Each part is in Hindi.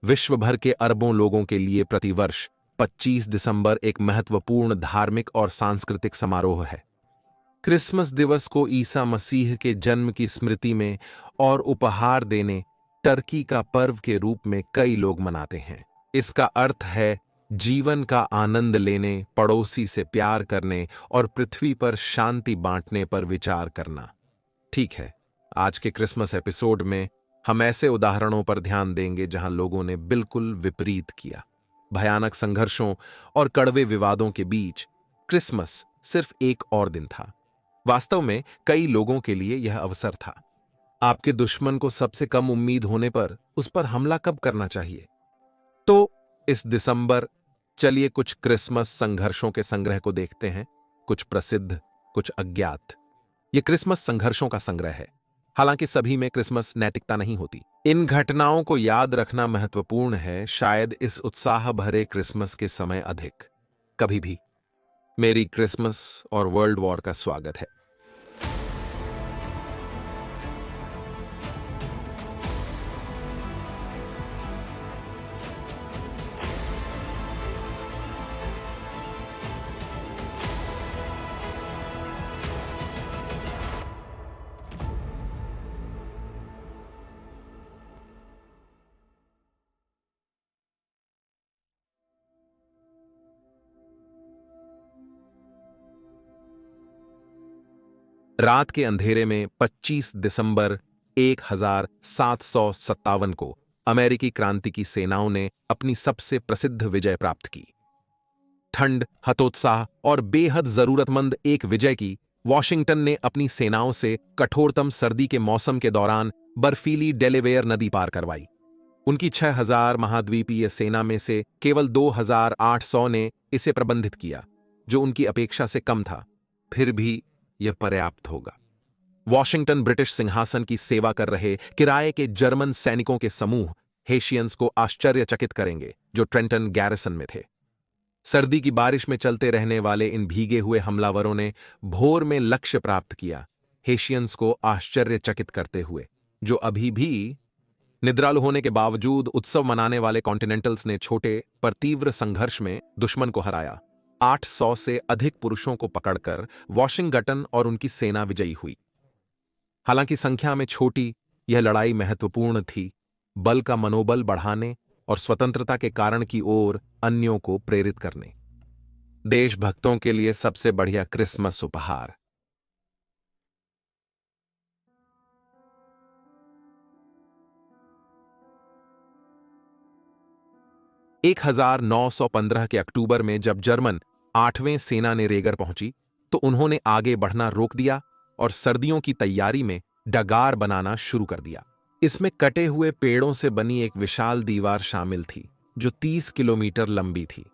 विश्व भर के अरबों लोगों के लिए प्रतिवर्ष 25 दिसंबर एक महत्वपूर्ण धार्मिक और सांस्कृतिक समारोह है। क्रिसमस दिवस को ईसा मसीह के जन्म की स्मृति में और उपहार देने टर्की का पर्व के रूप में कई लोग मनाते हैं। इसका अर्थ है जीवन का आनंद लेने, पड़ोसी से प्यार करने और पृथ्वी पर शांति बांटने पर विचार करना। ठीक है, आज के क्रिसमस एपिसोड में हम ऐसे उदाहरणों पर ध्यान देंगे जहां लोगों ने बिल्कुल विपरीत किया। भयानक संघर्षों और कड़वे विवादों के बीच क्रिसमस सिर्फ एक और दिन था। वास्तव में कई लोगों के लिए यह अवसर था। आपके दुश्मन को सबसे कम उम्मीद होने पर उस पर हमला कब करना चाहिए? तो इस दिसंबर चलिए कुछ क्रिसमस संघर्षों के संग्रह को देखते हैं, कुछ प्रसिद्ध, कुछ अज्ञात। यह क्रिसमस संघर्षों का संग्रह है। हालांकि सभी में क्रिसमस नैतिकता नहीं होती। इन घटनाओं को याद रखना महत्वपूर्ण है, शायद इस उत्साह भरे क्रिसमस के समय अधिक कभी भी। मेरी क्रिसमस और वर्ल्ड वॉर का स्वागत है। रात के अंधेरे में 25 दिसंबर 1757 को अमेरिकी क्रांति की सेनाओं ने अपनी सबसे प्रसिद्ध विजय प्राप्त की। ठंड, हतोत्साह और बेहद जरूरतमंद एक विजय की वॉशिंगटन ने अपनी सेनाओं से कठोरतम सर्दी के मौसम के दौरान बर्फीली डेलावेयर नदी पार करवाई। उनकी 6000 महाद्वीपीय सेना में से केवल 2800 ने इसे प्रबंधित किया, जो उनकी अपेक्षा से कम था। फिर भी यह पर्याप्त होगा। वॉशिंगटन ब्रिटिश सिंहासन की सेवा कर रहे किराए के जर्मन सैनिकों के समूह हेशियंस को आश्चर्यचकित करेंगे, जो ट्रेंटन गैरिसन में थे। सर्दी की बारिश में चलते रहने वाले इन भीगे हुए हमलावरों ने भोर में लक्ष्य प्राप्त किया, हेशियंस को आश्चर्यचकित करते हुए, जो अभी भी निद्रालु होने के बावजूद उत्सव मनाने वाले कॉन्टिनेंटल्स ने छोटे पर तीव्र संघर्ष में दुश्मन को हराया। 800 से अधिक पुरुषों को पकड़कर वॉशिंगटन और उनकी सेना विजयी हुई। हालांकि संख्या में छोटी, यह लड़ाई महत्वपूर्ण थी, बल का मनोबल बढ़ाने और स्वतंत्रता के कारण की ओर अन्यों को प्रेरित करने। देशभक्तों के लिए सबसे बढ़िया क्रिसमस उपहार। एक 1915 के अक्टूबर में जब जर्मन 8वें सेना ने रेगर पहुंची, तो उन्होंने आगे बढ़ना रोक दिया और सर्दियों की तैयारी में डगार बनाना शुरू कर दिया। इसमें कटे हुए पेड़ों से बनी एक विशाल दीवार शामिल थी, जो 30 किलोमीटर लंबी थी।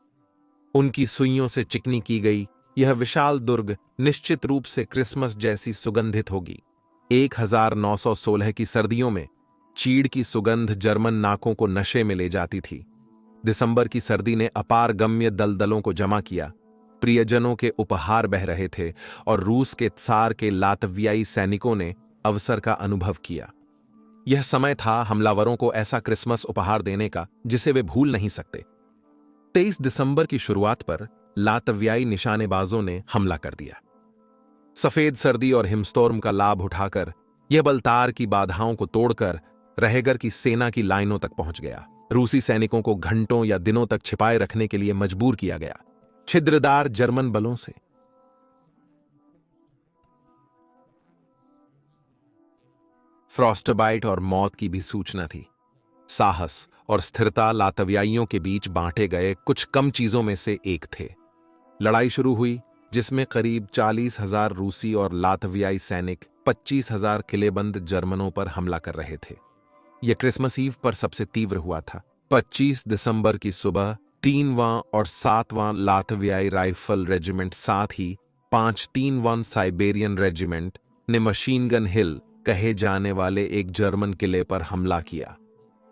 उनकी सुइयों से चिकनी की गई यह विशाल दुर्ग निश्चित रूप से क्रिसमस जैसी सुगंधित होगी। 1916 की सर्दियों में चीड़ की सुगंध जर्मन नाकों को नशे में ले जाती थी। दिसंबर की सर्दी ने अपार गम्य दलदलों को जमा किया। प्रियजनों के उपहार बह रहे थे और रूस के त्सार के लातवियाई सैनिकों ने अवसर का अनुभव किया। यह समय था हमलावरों को ऐसा क्रिसमस उपहार देने का जिसे वे भूल नहीं सकते। 23 दिसंबर की शुरुआत पर लातवियाई निशानेबाजों ने हमला कर दिया। सफेद सर्दी और हिमस्टॉर्म का लाभ उठाकर यह बल तार की बाधाओं को तोड़कर रहेगर की सेना की लाइनों तक पहुंच गया। रूसी सैनिकों को घंटों या दिनों तक छिपाए रखने के लिए मजबूर किया गया, छिद्रदार जर्मन बलों से। फ्रॉस्टबाइट और मौत की भी सूचना थी। साहस और स्थिरता लातवियाइयों के बीच बांटे गए कुछ कम चीजों में से एक थे। लड़ाई शुरू हुई, जिसमें करीब 40,000 रूसी और लातवियाई सैनिक 25,000 किलेबंद जर्मनों पर हमला कर रहे थे। यह क्रिसमस ईव पर सबसे तीव्र हुआ था। 25 दिसंबर की सुबह 3वां और 7वां लातवियाई राइफल रेजिमेंट, साथ ही 531 साइबेरियन रेजिमेंट ने मशीन गन हिल कहे जाने वाले एक जर्मन किले पर हमला किया।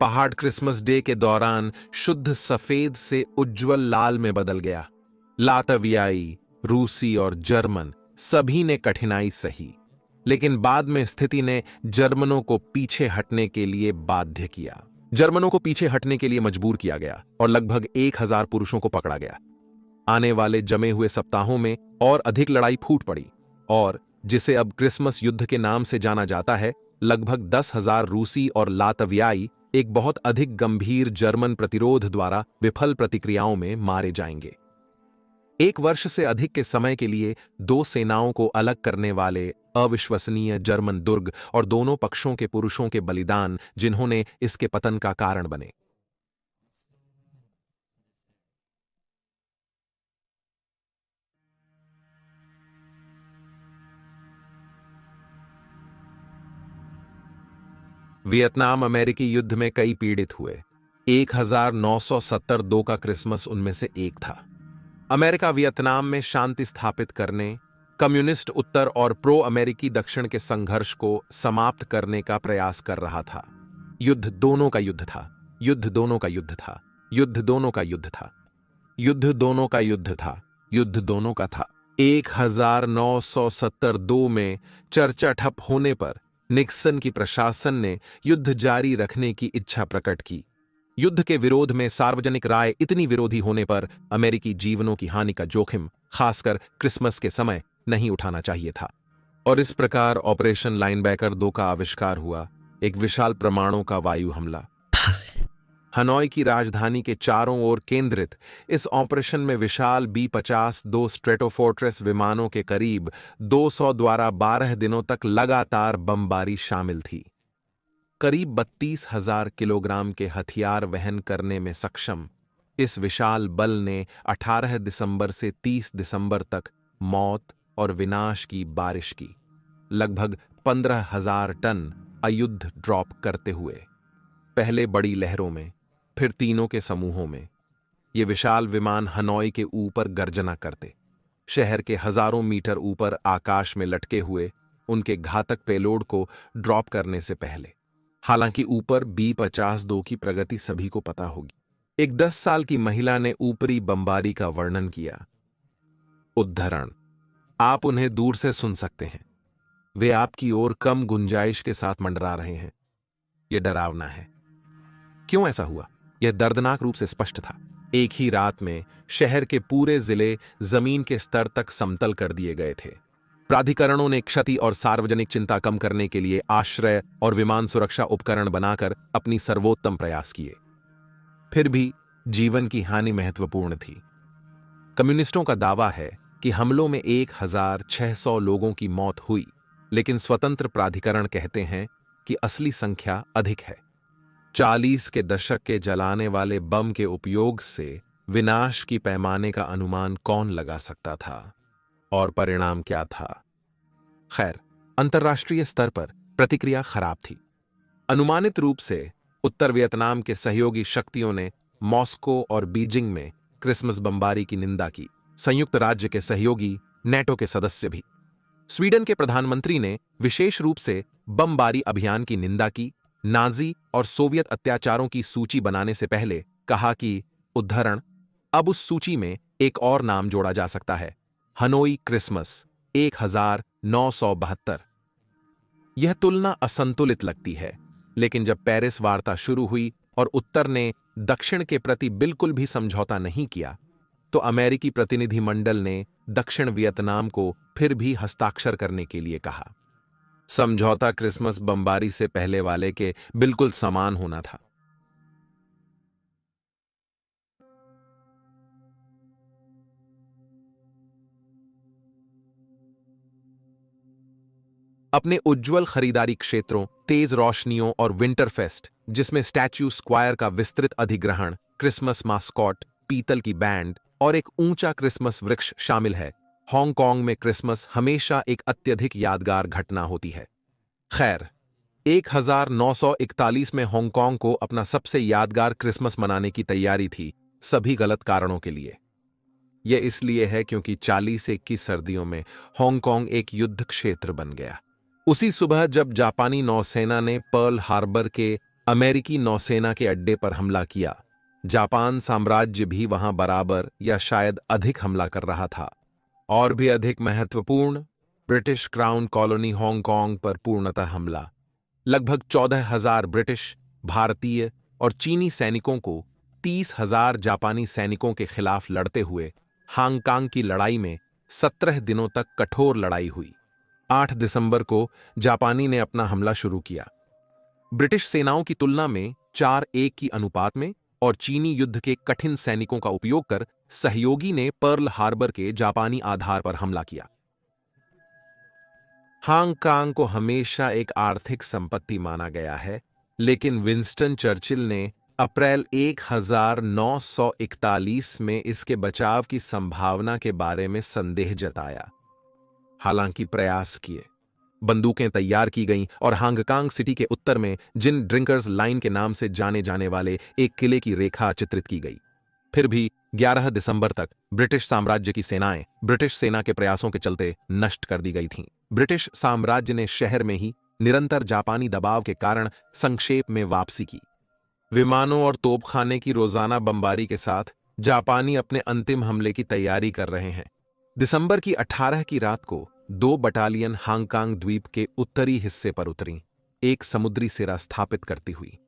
पहाड़ क्रिसमस डे के दौरान शुद्ध सफेद से उज्जवल लाल में बदल गया। लातवियाई, रूसी और जर्मन सभी ने कठिनाई सही, लेकिन बाद में स्थिति ने जर्मनों को पीछे हटने के लिए बाध्य किया। जर्मनों को पीछे हटने के लिए मजबूर किया गया और लगभग 1000 पुरुषों को पकड़ा गया। आने वाले जमे हुए सप्ताहों में और अधिक लड़ाई फूट पड़ी और जिसे अब क्रिसमस युद्ध के नाम से जाना जाता है, लगभग 10,000 रूसी और लातवियाई एक बहुत अधिक गंभीर जर्मन प्रतिरोध द्वारा विफल प्रतिक्रियाओं में मारे जाएंगे। 1 वर्ष से अधिक के समय के लिए दो सेनाओं को अलग करने वाले अविश्वसनीय जर्मन दुर्ग और दोनों पक्षों के पुरुषों के बलिदान जिन्होंने इसके पतन का कारण बने। वियतनाम अमेरिकी युद्ध में कई पीड़ित हुए। 1972 का क्रिसमस उनमें से एक था। अमेरिका वियतनाम में शांति स्थापित करने, कम्युनिस्ट उत्तर और प्रो अमेरिकी दक्षिण के संघर्ष को समाप्त करने का प्रयास कर रहा था। युद्ध दोनों का युद्ध था, युद्ध दोनों का युद्ध था, युद्ध दोनों का युद्ध था, युद्ध दोनों का युद्ध था, युद्ध दोनों का था। 1972 में चर्चा ठप होने पर निक्सन की प्रशासन ने युद्ध जारी रखने की इच्छा प्रकट की। युद्ध के विरोध में सार्वजनिक राय इतनी विरोधी होने पर अमेरिकी जीवनों की हानि का जोखिम खासकर क्रिसमस के समय नहीं उठाना चाहिए था और इस प्रकार ऑपरेशन लाइनबैकर 2 का आविष्कार हुआ, एक विशाल परमाणु का वायु हमला। हनोई की राजधानी के चारों ओर केंद्रित इस ऑपरेशन में विशाल B-50 2 स्ट्रेटोफोर्ट्रेस विमानों के करीब 200 द्वारा 12 दिनों तक लगातार बमबारी शामिल थी। करीब 32,000 किलोग्राम के हथियार वहन करने में सक्षम इस विशाल बल ने 18 दिसंबर से 30 दिसंबर तक मौत और विनाश की बारिश की, लगभग 15,000 टन अयुद्ध ड्रॉप करते हुए। पहले बड़ी लहरों में, फिर तीनों के समूहों में ये विशाल विमान हनोई के ऊपर गर्जना करते, शहर के हजारों मीटर ऊपर आकाश में लटके हुए उनके घातक पेलोड को ड्रॉप करने से पहले। हालांकि ऊपर B-50 2 की प्रगति सभी को पता होगी। एक 10 साल की महिला ने ऊपरी बमबारी का वर्णन किया। उद्धरण, आप उन्हें दूर से सुन सकते हैं, वे आपकी ओर कम गुंजाइश के साथ मंडरा रहे हैं। यह डरावना है। क्यों ऐसा हुआ? यह दर्दनाक रूप से स्पष्ट था। एक ही रात में शहर के पूरे जिले जमीन के स्तर तक समतल कर दिए गए थे। प्राधिकरणों ने क्षति और सार्वजनिक चिंता कम करने के लिए आश्रय और विमान सुरक्षा उपकरण बनाकर अपनी सर्वोत्तम प्रयास किए। फिर भी जीवन की हानि महत्वपूर्ण थी। कम्युनिस्टों का दावा है कि हमलों में 1,600 लोगों की मौत हुई, लेकिन स्वतंत्र प्राधिकरण कहते हैं कि असली संख्या अधिक है। 40 के दशक के जलाने वाले बम के उपयोग से विनाश की पैमाने का अनुमान कौन लगा सकता था? और परिणाम क्या था? खैर, अंतर्राष्ट्रीय स्तर पर प्रतिक्रिया खराब थी। अनुमानित रूप से उत्तर वियतनाम के सहयोगी शक्तियों ने मॉस्को और बीजिंग में क्रिसमस बमबारी की निंदा की। संयुक्त राज्य के सहयोगी, नेटो के सदस्य भी। स्वीडन के प्रधानमंत्री ने विशेष रूप से बमबारी अभियान की निंदा की। नाजी और सोवियत अत्याचारों की सूची बनाने से पहले कहा कि, उद्धरण, अब उस सूची में एक और नाम जोड़ा जा सकता है, हनोई क्रिसमस 1972। यह तुलना असंतुलित लगती है, लेकिन जब पेरिस वार्ता शुरू हुई और उत्तर ने दक्षिण के प्रति बिल्कुल भी समझौता नहीं किया, तो अमेरिकी प्रतिनिधिमंडल ने दक्षिण वियतनाम को फिर भी हस्ताक्षर करने के लिए कहा। समझौता क्रिसमस बमबारी से पहले वाले के बिल्कुल समान होना था। अपने उज्ज्वल खरीदारी क्षेत्रों, तेज रोशनियों और विंटरफेस्ट, जिसमें स्टैच्यू स्क्वायर का विस्तृत अधिग्रहण, क्रिसमस मास्कॉट, पीतल की बैंड और एक ऊंचा क्रिसमस वृक्ष शामिल है, हांगकांग में क्रिसमस हमेशा एक अत्यधिक यादगार घटना होती है। खैर, 1941 में हांगकांग को अपना सबसे यादगार क्रिसमस मनाने की तैयारी थी, सभी गलत कारणों के लिए। यह इसलिए है क्योंकि 40 से 21 सर्दियों में हांगकांग एक युद्ध क्षेत्र बन गया। उसी सुबह जब जापानी नौसेना ने पर्ल हार्बर के अमेरिकी नौसेना के अड्डे पर हमला किया, जापान साम्राज्य भी वहां बराबर या शायद अधिक हमला कर रहा था। और भी अधिक महत्वपूर्ण, ब्रिटिश क्राउन कॉलोनी हांगकांग पर पूर्णतः हमला। लगभग 14,000 ब्रिटिश, भारतीय, और चीनी सैनिकों को 30,000 जापानी सैनिकों के खिलाफ लड़ते हुए हांगकांग की लड़ाई में 17 दिनों तक कठोर लड़ाई हुई। 8 दिसंबर को जापानी ने अपना हमला शुरू किया। ब्रिटिश सेनाओं की तुलना में 4-1 की अनुपात में और चीनी युद्ध के कठिन सैनिकों का उपयोग कर सहयोगी ने पर्ल हार्बर के जापानी आधार पर हमला किया। हांगकांग को हमेशा एक आर्थिक संपत्ति माना गया है, लेकिन विंस्टन चर्चिल ने अप्रैल 1941 में इसके बचाव की संभावना के बारे में संदेह जताया। हालांकि प्रयास किए, बंदूकें तैयार की गईं और हांगकांग सिटी के उत्तर में जिन ड्रिंकर्स लाइन के नाम से जाने जाने वाले एक किले की रेखा चित्रित की गई। फिर भी 11 दिसंबर तक ब्रिटिश साम्राज्य की सेनाएं ब्रिटिश सेना के प्रयासों के चलते नष्ट कर दी गई थीं। ब्रिटिश साम्राज्य ने शहर में ही निरंतर जापानी दबाव के कारण संक्षेप में वापसी की। विमानों और तोपखाने की रोजाना बमबारी के साथ जापानी अपने अंतिम हमले की तैयारी कर रहे हैं। दिसंबर की 18 की रात को 2 बटालियन हांगकांग द्वीप के उत्तरी हिस्से पर उतरी, एक समुद्री सिरा स्थापित करती हुई।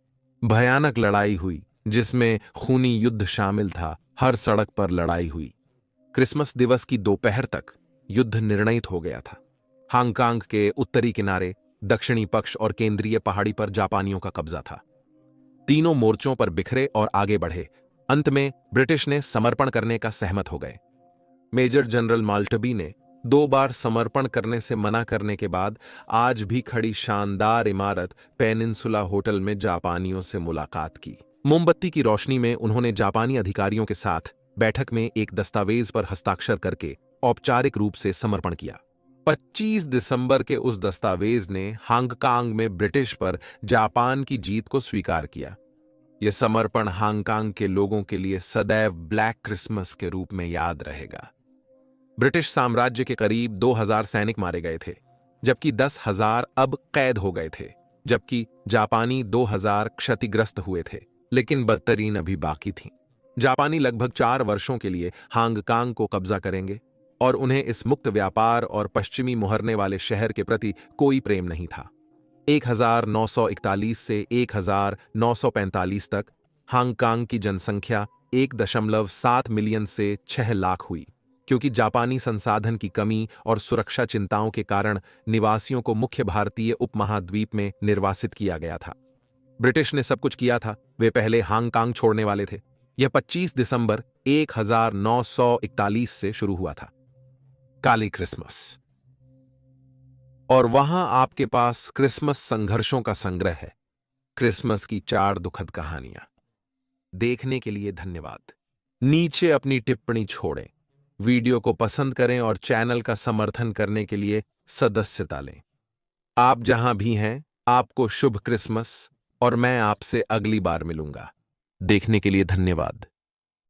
भयानक लड़ाई हुई जिसमें खूनी युद्ध शामिल था। हर सड़क पर लड़ाई हुई। क्रिसमस दिवस की दोपहर तक युद्ध निर्णित हो गया था। हांगकांग के उत्तरी किनारे, दक्षिणी पक्ष और केंद्रीय पहाड़ी पर जापानियों का कब्जा था। तीनों मोर्चों पर बिखरे और आगे बढ़े। अंत में ब्रिटिश ने समर्पण करने का सहमत हो गए। मेजर जनरल माल्टबी ने 2 बार समर्पण करने से मना करने के बाद आज भी खड़ी शानदार इमारत पेनिनसुला होटल में जापानियों से मुलाकात की। मोमबत्ती की रोशनी में उन्होंने जापानी अधिकारियों के साथ बैठक में एक दस्तावेज पर हस्ताक्षर करके औपचारिक रूप से समर्पण किया। 25 दिसंबर के उस दस्तावेज ने हांगकांग में ब्रिटिश पर जापान की जीत को स्वीकार किया। यह समर्पण हांगकांग के लोगों के लिए सदैव ब्लैक क्रिसमस के रूप में याद रहेगा। ब्रिटिश साम्राज्य के करीब 2000 सैनिक मारे गए थे, जबकि 10,000 अब कैद हो गए थे, जबकि जापानी 2000 क्षतिग्रस्त हुए थे, लेकिन बदतरीन अभी बाकी थी। जापानी लगभग 4 वर्षों के लिए हांगकांग को कब्जा करेंगे और उन्हें इस मुक्त व्यापार और पश्चिमी मुहरने वाले शहर के प्रति कोई प्रेम नहीं था। 1941 से 1945 तक हांगकांग की जनसंख्या 1.7 मिलियन से 6 लाख हुई, क्योंकि जापानी संसाधन की कमी और सुरक्षा चिंताओं के कारण निवासियों को मुख्य भारतीय उपमहाद्वीप में निर्वासित किया गया था। ब्रिटिश ने सब कुछ किया था, वे पहले हांगकांग छोड़ने वाले थे। यह 25 दिसंबर 1941 से शुरू हुआ था, काली क्रिसमस। और वहां आपके पास क्रिसमस संघर्षों का संग्रह है, क्रिसमस की 4 दुखद कहानियां। देखने के लिए धन्यवाद। नीचे अपनी टिप्पणी छोड़ें, वीडियो को पसंद करें और चैनल का समर्थन करने के लिए सदस्यता लें। आप जहां भी हैं, आपको शुभ क्रिसमस और मैं आपसे अगली बार मिलूंगा। देखने के लिए धन्यवाद।